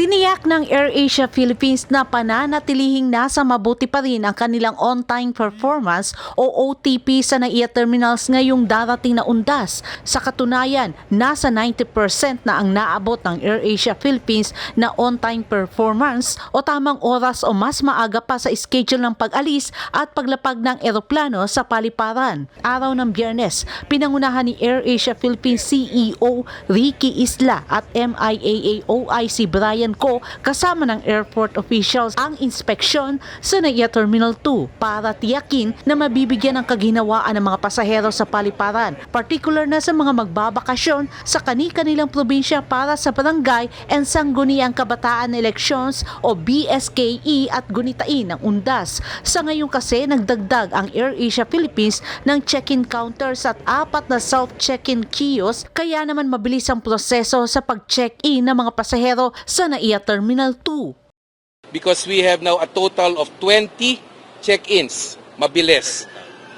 Tiniyak ng AirAsia Philippines na pananatilihing nasa mabuti pa rin ang kanilang on-time performance o OTP sa NAIA terminals ngayong darating na undas. Sa katunayan, nasa 90% na ang naabot ng AirAsia Philippines na on-time performance o tamang oras o mas maaga pa sa schedule ng pag-alis at paglapag ng eroplano sa paliparan. Araw ng Biyernes, pinangunahan ni AirAsia Philippines CEO Ricky Isla at MIAA OIC Brian Ko kasama ng airport officials ang inspeksyon sa NAIA Terminal 2 para tiyakin na mabibigyan ng kaginawaan ng mga pasahero sa paliparan, particular na sa mga magbabakasyon sa kani-kanilang probinsya para sa Barangay and Sangguniang Kabataan Elections o BSKE at gunitain ng undas. Sa ngayon kasi nagdagdag ang AirAsia Philippines ng check-in counters at 4 na self-check-in kiosk kaya naman mabilis ang proseso sa pag-check-in ng mga pasahero sa NAIA Terminal 2. Because we have now a total of 20 check-ins, mabilis,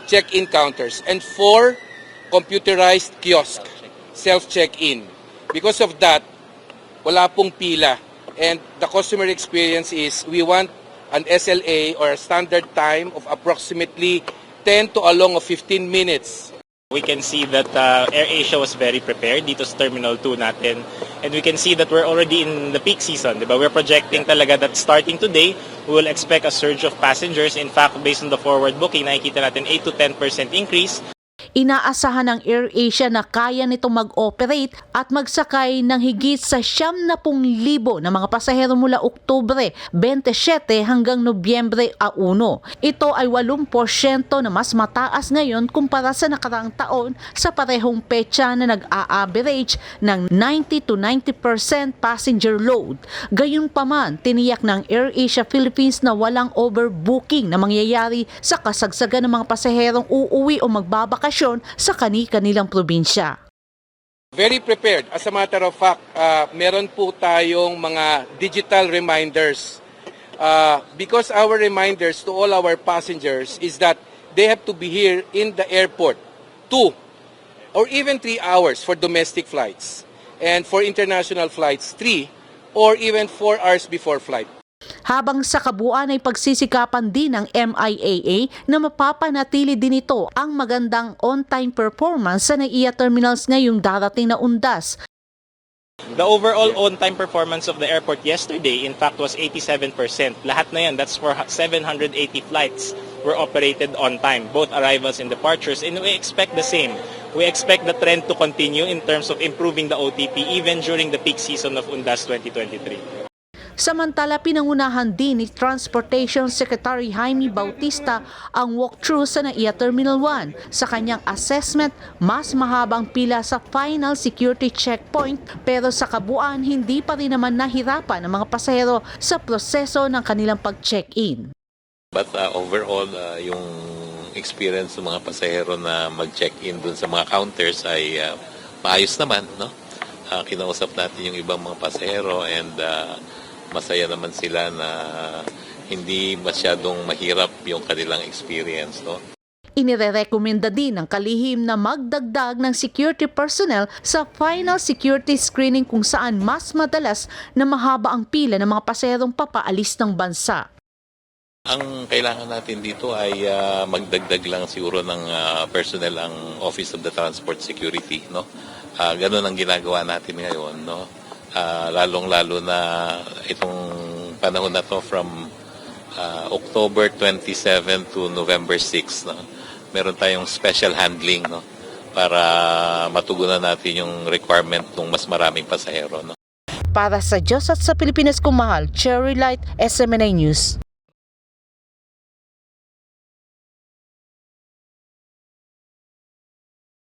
check-in counters, and 4 computerized kiosk, self-check-in. Because of that, wala pong pila. And the customer experience is we want an SLA or a standard time of approximately 10 to a long of 15 minutes. We can see that AirAsia was very prepared dito sa Terminal 2 natin. And we can see that we're already in the peak season. Diba? We're projecting talaga that starting today, we will expect a surge of passengers. In fact, based on the forward booking, nakikita natin 8 to 10% increase. Inaasahan ng AirAsia na kaya nitong mag-operate at magsakay ng higit sa 70,000 na mga pasahero mula Oktubre 27 hanggang Nobyembre 1. Ito ay 8% na mas mataas ngayon kumpara sa nakaraang taon sa parehong petsa na nag-a-average ng 90 to 90% passenger load. Gayunpaman, tiniyak ng AirAsia Philippines na walang overbooking na mangyayari sa kasagsagan ng mga pasaherong uuwi o magbabakasyon sa kani-kanilang probinsya. Very prepared. As a matter of fact, meron po tayong mga digital reminders. Because our reminders to all our passengers is that they have to be here in the airport 2 or even 3 hours for domestic flights. And for international flights, 3 or even 4 hours before flight. Habang sa kabuuan ay pagsisikapan din ng MIAA na mapapanatili din ito ang magandang on-time performance sa NAIA terminals ngayong darating na undas. The overall on-time performance of the airport yesterday, in fact, was 87%. Lahat na yan, that's for 780 flights were operated on time, both arrivals and departures, and we expect the same. We expect the trend to continue in terms of improving the OTP even during the peak season of Undas 2023. Samantala, pinangunahan din ni Transportation Secretary Jaime Bautista ang walkthrough sa NAIA Terminal 1. Sa kanyang assessment, mas mahabang pila sa final security checkpoint pero sa kabuuan hindi pa rin naman nahirapan ang mga pasahero sa proseso ng kanilang pag-check-in. But overall, yung experience ng mga pasahero na mag-check-in dun sa mga counters ay maayos naman, no? Kinausap natin yung ibang mga pasahero and masaya naman sila na hindi masyadong mahirap yung kanilang experience, no? Inirerekomenda din ng kalihim na magdagdag ng security personnel sa final security screening kung saan mas madalas na mahaba ang pila ng mga pasaherong papaalis ng bansa. Ang kailangan natin dito ay magdagdag lang siguro ng personnel ang Office of the Transport Security, no? Ganun ang ginagawa natin ngayon, no? Lalong-lalo na itong panahon na to from October 27 to November 6, no? Meron tayong special handling, no? Para matugunan natin yung requirement ng mas maraming pasahero, no? Para sa Diyos at sa Pilipinas kong mahal, Cherry Light, SMNA News.